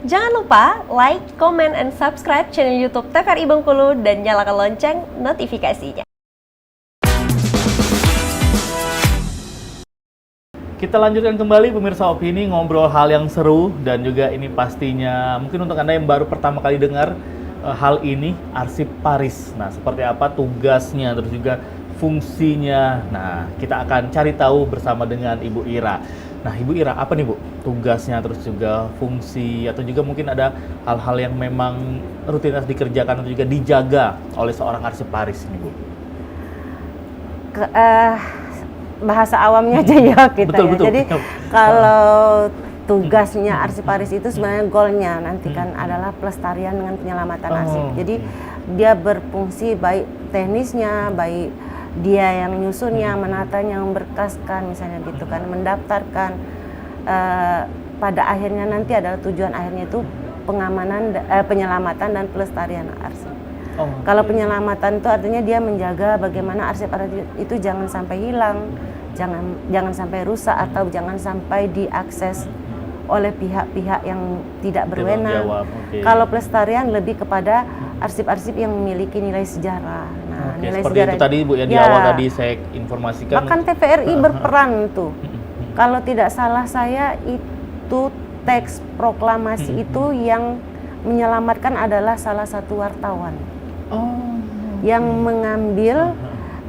Jangan lupa like, comment, and subscribe channel YouTube TVRI Bengkulu dan nyalakan lonceng notifikasinya. Kita lanjutkan kembali pemirsa Opini, ngobrol hal yang seru dan juga ini pastinya mungkin untuk Anda yang baru pertama kali dengar hal ini, arsip Paris. Nah, seperti apa tugasnya terus juga fungsinya. Nah, kita akan cari tahu bersama dengan Ibu Ira. Nah, Ibu Ira, apa nih Bu tugasnya terus juga fungsi atau juga mungkin ada hal-hal yang memang rutinitas dikerjakan atau juga dijaga oleh seorang arsip Paris ini Bu? Bahasa awamnya aja ya kita betul, ya. betul. Jadi kalau tugasnya arsip Paris itu sebenarnya goalnya nanti kan adalah pelestarian dengan penyelamatan arsip. Jadi dia berfungsi baik teknisnya, baik dia yang nyusunnya, menatanya, memberkaskan misalnya gitu kan, mendaftarkan. Pada akhirnya nanti adalah tujuan akhirnya itu pengamanan, penyelamatan dan pelestarian arsip. Kalau penyelamatan itu artinya dia menjaga bagaimana arsip-arsip itu jangan sampai hilang, jangan sampai rusak atau jangan sampai diakses oleh pihak-pihak yang tidak berwenang. Kalau pelestarian lebih kepada arsip-arsip yang memiliki nilai sejarah. Nah, nilai seperti sejarah itu tadi Bu ya, di awal tadi saya informasikan. Bahkan TVRI berperan tuh. Kalau tidak salah saya itu teks proklamasi itu yang menyelamatkan adalah salah satu wartawan. Yang mengambil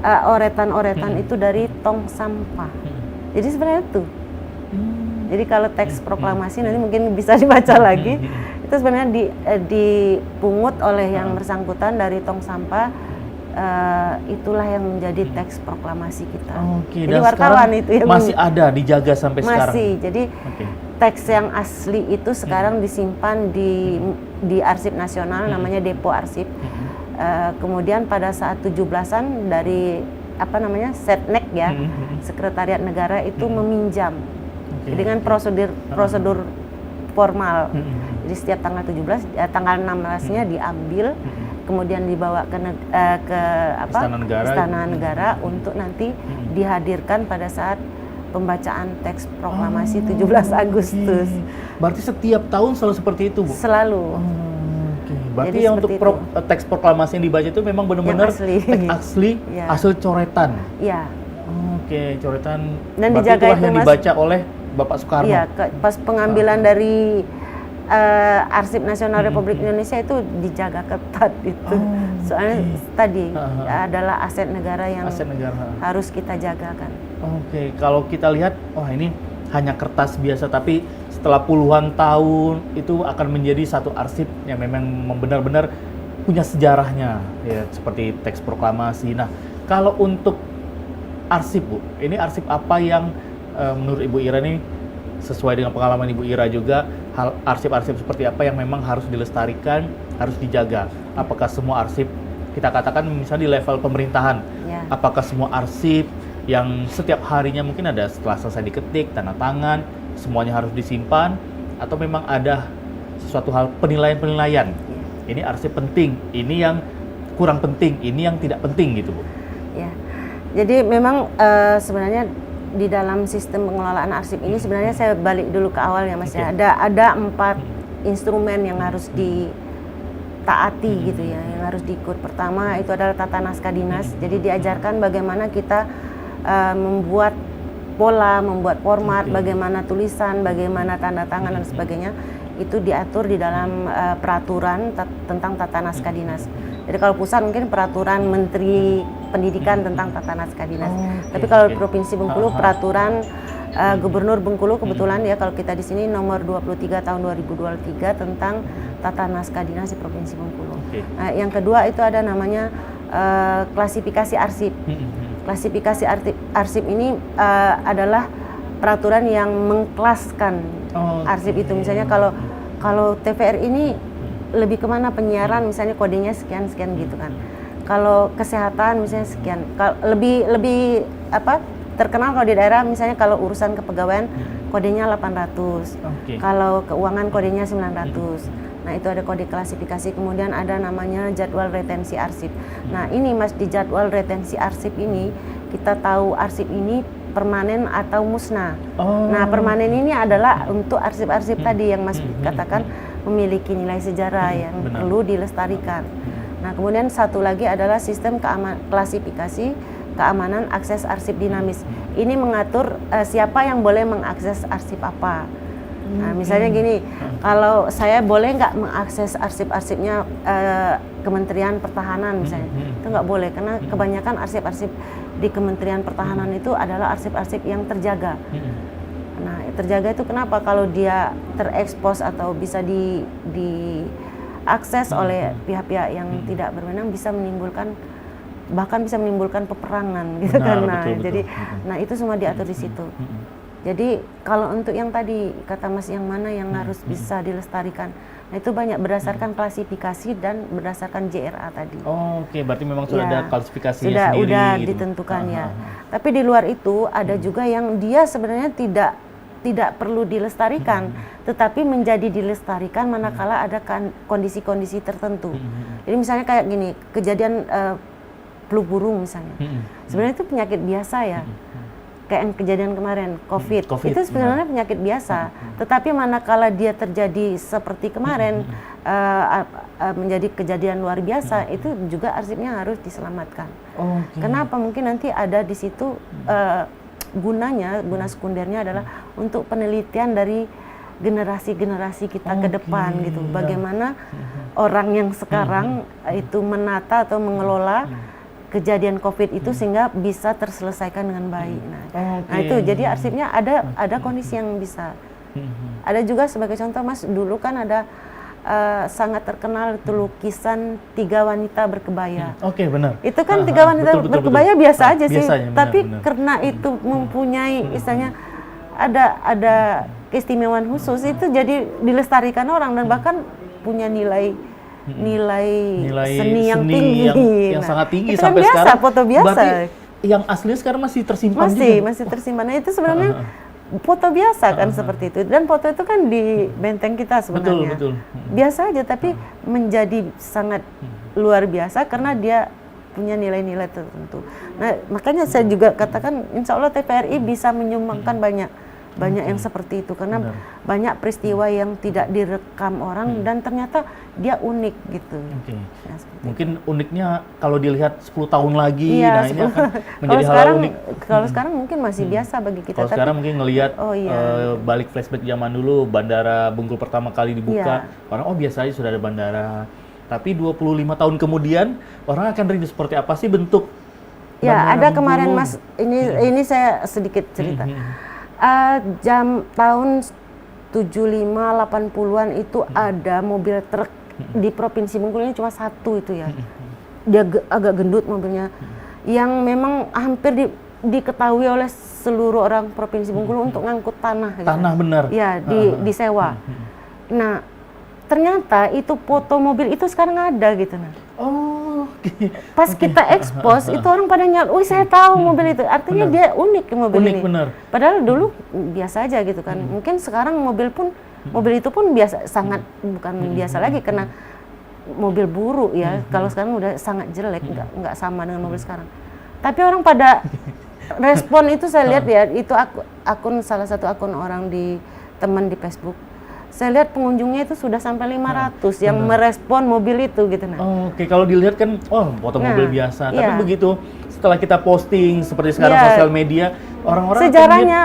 oretan-oretan itu dari tong sampah. Jadi sebenarnya itu. Jadi kalau teks proklamasi nanti mungkin bisa dibaca lagi. Itu sebenarnya dipungut oleh yang bersangkutan dari tong sampah. Itulah yang menjadi teks proklamasi kita. Jadi wartawan itu yang masih ada dijaga sampai sekarang. Masih. Jadi teks yang asli itu sekarang disimpan di Arsip Nasional, namanya Depo Arsip. Kemudian pada saat 17-an dari Setnek ya, Sekretariat Negara itu meminjam dengan prosedur formal. Jadi setiap tanggal 17, tanggal 16-nya diambil, kemudian dibawa ke Istana Negara untuk nanti dihadirkan pada saat pembacaan teks proklamasi 17 Agustus. Berarti setiap tahun selalu seperti itu Bu? Selalu. Berarti yang untuk teks proklamasi yang dibaca itu memang benar-benar teks asli, asal coretan. Iya. Coretan. Dan berarti dijaga itulah yang dibaca oleh Bapak Soekarno. Iya, pas pengambilan dari Arsip Nasional Republik Indonesia itu dijaga ketat itu. Soalnya tadi adalah aset negara yang harus kita jagakan. Kalau kita lihat, ini hanya kertas biasa, tapi setelah puluhan tahun itu akan menjadi satu arsip yang memang benar-benar punya sejarahnya, ya seperti teks proklamasi. Nah, kalau untuk arsip Bu, ini arsip apa yang menurut Ibu Ira ini sesuai dengan pengalaman Ibu Ira juga, hal arsip-arsip seperti apa yang memang harus dilestarikan, harus dijaga? Apakah semua arsip, kita katakan misalnya di level pemerintahan, apakah semua arsip yang setiap harinya mungkin ada setelah selesai diketik, tanda tangan, semuanya harus disimpan, atau memang ada sesuatu hal penilaian-penilaian? Ini arsip penting, ini yang kurang penting, ini yang tidak penting gitu Bu. Ya, jadi memang sebenarnya di dalam sistem pengelolaan arsip ini sebenarnya saya balik dulu ke awal ya Mas ya. Ada 4 instrumen yang harus ditaati gitu ya, yang harus diikut. Pertama itu adalah tata naskah dinas. Jadi diajarkan bagaimana kita membuat pola, membuat format, bagaimana tulisan, bagaimana tanda tangan dan sebagainya. Itu diatur di dalam peraturan tentang tata naskah dinas. Jadi kalau pusat mungkin peraturan Menteri Pendidikan tentang tata naskah dinas. Tapi kalau Provinsi Bengkulu peraturan Gubernur Bengkulu kebetulan ya, kalau kita di sini nomor 23 tahun 2023 tentang tata naskah dinas di Provinsi Bengkulu. Yang kedua itu ada namanya klasifikasi arsip. Klasifikasi arsip ini adalah peraturan yang mengkelaskan arsip itu. Misalnya kalau TVRI ini lebih kemana penyiaran, misalnya kodenya sekian gitu kan. Kalau kesehatan misalnya sekian. Lebih terkenal kalau di daerah, misalnya kalau urusan kepegawaian kodenya 800. Kalau keuangan kodenya 900. Nah, itu ada kode klasifikasi. Kemudian ada namanya jadwal retensi arsip. Nah, ini Mas, di jadwal retensi arsip ini kita tahu arsip ini permanen atau musnah. Nah, permanen ini adalah untuk arsip-arsip tadi yang Mas katakan memiliki nilai sejarah yang benar. perlu dilestarikan. Nah, kemudian satu lagi adalah sistem klasifikasi keamanan akses arsip dinamis. Ini mengatur siapa yang boleh mengakses arsip apa. Nah, misalnya gini, kalau saya boleh nggak mengakses arsip-arsipnya Kementerian Pertahanan misalnya, itu nggak boleh karena kebanyakan arsip-arsip di Kementerian Pertahanan itu adalah arsip-arsip yang terjaga. Nah, terjaga itu kenapa? Kalau dia terekspos atau bisa diakses oleh pihak-pihak yang tidak berwenang, bisa menimbulkan peperangan gitu. Benar, kan. Nah, betul. jadi nah itu semua diatur di situ. Jadi kalau untuk yang tadi kata Mas yang mana yang harus bisa dilestarikan, nah itu banyak berdasarkan klasifikasi dan berdasarkan JRA tadi. Oke, berarti memang sudah ada klasifikasinya sudah sendiri. Udah gitu. ditentukan ya. Tapi di luar itu ada juga yang dia sebenarnya tidak perlu dilestarikan, tetapi menjadi dilestarikan manakala ada kondisi-kondisi tertentu. Jadi misalnya kayak gini, kejadian flu burung misalnya. Sebenarnya itu penyakit biasa ya. Kayak yang kejadian kemarin, COVID. Itu sebenarnya penyakit biasa. Tetapi manakala dia terjadi seperti kemarin, menjadi kejadian luar biasa, itu juga arsipnya harus diselamatkan. Kenapa? Mungkin nanti ada di situ guna sekundernya adalah untuk penelitian dari generasi-generasi kita ke depan gitu. Bagaimana orang yang sekarang itu menata atau mengelola kejadian COVID itu sehingga bisa terselesaikan dengan baik. Nah itu jadi arsipnya ada kondisi yang bisa. Ada juga sebagai contoh Mas, dulu kan ada sangat terkenal itu lukisan 3 wanita berkebaya. Oke, benar. Itu kan 3 wanita berkebaya biasa aja sih, biasanya, tapi benar. karena itu mempunyai istilahnya ada keistimewaan khusus, itu jadi dilestarikan orang dan bahkan punya nilai seni yang tinggi, yang sangat tinggi itu sampai kan biasa, sekarang. foto biasa. Berarti yang aslinya sekarang masih tersimpan juga. Masih tersimpan. Nah, itu sebenarnya foto biasa kan seperti itu, dan foto itu kan di benteng kita sebenarnya. Betul. Biasa aja tapi menjadi sangat luar biasa karena dia punya nilai-nilai tertentu. Nah, makanya saya juga katakan insya Allah TVRI bisa menyumbangkan banyak yang seperti itu karena banyak peristiwa yang tidak direkam orang dan ternyata dia unik gitu. Ya, mungkin uniknya kalau dilihat 10 tahun lagi, nah ini akan menjadi hal unik. Kalau sekarang mungkin masih biasa bagi kita. Kalau sekarang mungkin ngelihat balik flashback zaman dulu, bandara Bengkulu pertama kali dibuka, orang biasa aja sudah ada bandara. Tapi 25 tahun kemudian orang akan rindu seperti apa sih bentuk ya, ada Bengkulu. Kemarin Mas, ini saya sedikit cerita. Tahun 75-80-an itu ada mobil truk di Provinsi Bengkulu, ini cuma satu itu ya. Dia agak gendut mobilnya, yang memang hampir diketahui oleh seluruh orang Provinsi Bengkulu untuk ngangkut tanah. Gitu. Tanah benar? Ya, disewa. Nah, ternyata itu foto mobil itu sekarang ada gitu. Pas kita expose itu orang pada nyal, saya tahu mobil itu. Artinya dia unik mobil ini. Benar. Padahal dulu biasa aja gitu kan. Mungkin sekarang mobil itu pun biasa, sangat bukan biasa lagi karena mobil buruk ya. Kalau sekarang udah sangat jelek, nggak sama dengan mobil sekarang. Tapi orang pada respon itu saya lihat ya, itu salah satu akun orang teman di Facebook. Saya lihat pengunjungnya itu sudah sampai 500 yang merespon mobil itu gitu. Oke, kalau dilihat kan foto mobil biasa, tapi begitu setelah kita posting seperti sekarang sosial media, orang-orang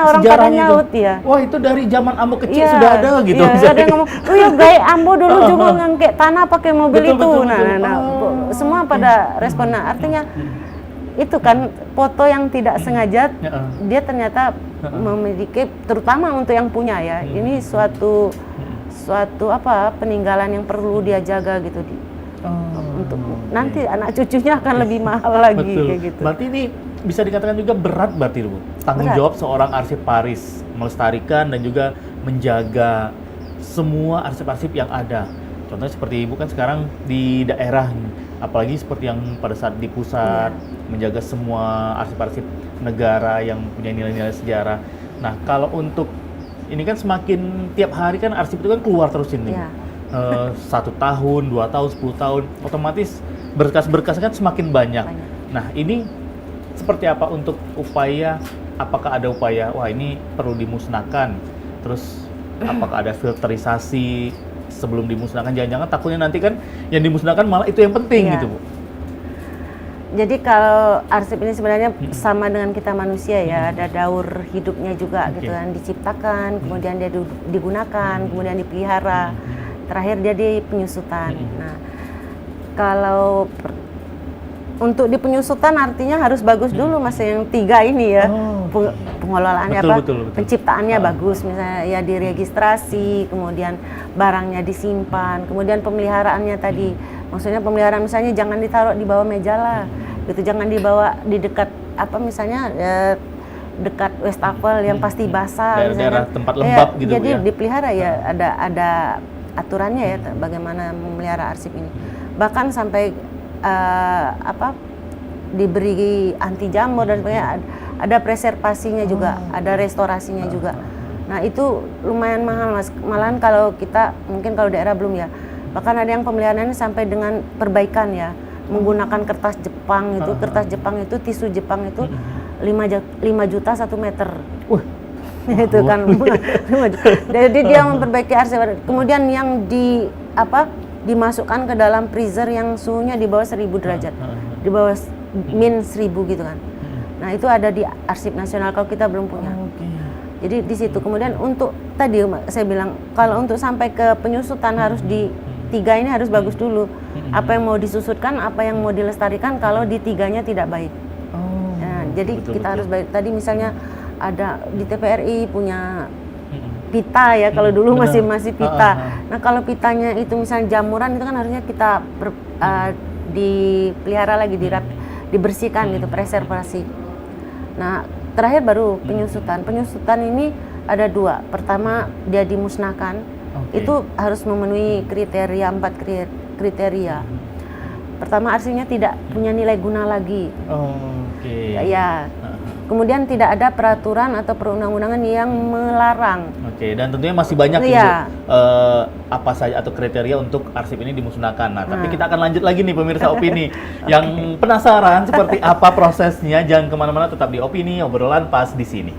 orang pada nyaut ya. Wah, itu dari zaman Ambo kecil sudah ada gitu. Ada yang ngomong, ya gaya Ambo dulu juga ngangkek tanah pakai mobil itu. Semua pada respon. Nah, artinya itu kan foto yang tidak sengaja dia ternyata memiliki, terutama untuk yang punya ya, ini suatu peninggalan yang perlu dia jaga gitu untuk nanti anak cucunya akan lebih mahal lagi. Kayak gitu. Berarti ini bisa dikatakan juga berat berarti Bu, tanggung jawab seorang arsiparis melestarikan dan juga menjaga semua arsip-arsip yang ada. Contohnya seperti Ibu kan sekarang di daerah, apalagi seperti yang pada saat di pusat menjaga semua arsip-arsip negara yang punya nilai-nilai sejarah. Nah, kalau untuk ini kan semakin tiap hari kan arsip itu kan keluar terus ini. 1 tahun, 2 tahun, 10 tahun, otomatis berkas-berkas kan semakin banyak. Nah, ini seperti apa untuk upaya? Apakah ada upaya? Wah, ini perlu dimusnahkan. Terus apakah ada filterisasi sebelum dimusnahkan? Jangan-jangan takutnya nanti kan yang dimusnahkan malah itu yang penting Iya. gitu, Bu. Jadi kalau arsip ini sebenarnya sama dengan kita manusia ya, ada daur hidupnya juga Oke. gitu kan, diciptakan, kemudian dia digunakan, kemudian dipelihara, terakhir dia di penyusutan. Nah, kalau untuk di penyusutan artinya harus bagus dulu Mas yang 3 ini ya. Oh, Pengelolaannya Betul, apa? betul. Penciptaannya bagus, misalnya ya diregistrasi, kemudian barangnya disimpan, kemudian pemeliharaannya tadi. Maksudnya pemeliharaan misalnya jangan ditaruh di bawah meja lah. Gitu, jangan dibawa di dekat apa misalnya dekat wastafel yang pasti basah Daerah-daerah misalnya. tempat lembab gitu, Jadi Bu, ya? dipelihara ya, ada aturannya ya bagaimana memelihara arsip ini. Bahkan sampai diberi anti jamur dan sebagainya, ada preservasinya juga, ada restorasinya juga. Nah itu lumayan mahal Mas, malahan kalau kita mungkin kalau daerah belum ya, bahkan ada yang pemeliharaannya sampai dengan perbaikan ya, menggunakan kertas Jepang itu, tisu Jepang itu 5 juta 1 meter. Itu kan. Jadi dia memperbaiki arsip. Kemudian yang dimasukkan ke dalam freezer yang suhunya di bawah 1000 derajat, di bawah min 1000 gitu kan. Nah itu ada di Arsip Nasional kalau kita belum punya. Jadi di situ kemudian untuk tadi saya bilang kalau untuk sampai ke penyusutan harus di 3 ini harus bagus dulu. Apa yang mau disusutkan, apa yang mau dilestarikan kalau di 3-nya tidak baik. Nah, jadi kita harus baik. Tadi misalnya ada di TPRI punya pita ya, kalau dulu masih pita. Nah kalau pitanya itu misalnya jamuran itu kan harusnya kita dipelihara lagi, dibersihkan gitu, preservasi. Nah terakhir baru penyusutan. Penyusutan ini ada 2. Pertama dia dimusnahkan, itu harus memenuhi kriteria 4 kriteria. Pertama arsipnya tidak punya nilai guna lagi. Ya. Kemudian tidak ada peraturan atau perundang-undangan yang melarang. Dan tentunya masih banyak Iya. apa saja atau kriteria untuk arsip ini dimusnahkan. Nah, tapi kita akan lanjut lagi nih pemirsa Opini. Yang penasaran seperti apa prosesnya, jangan kemana-mana, tetap di Opini, obrolan pas di sini.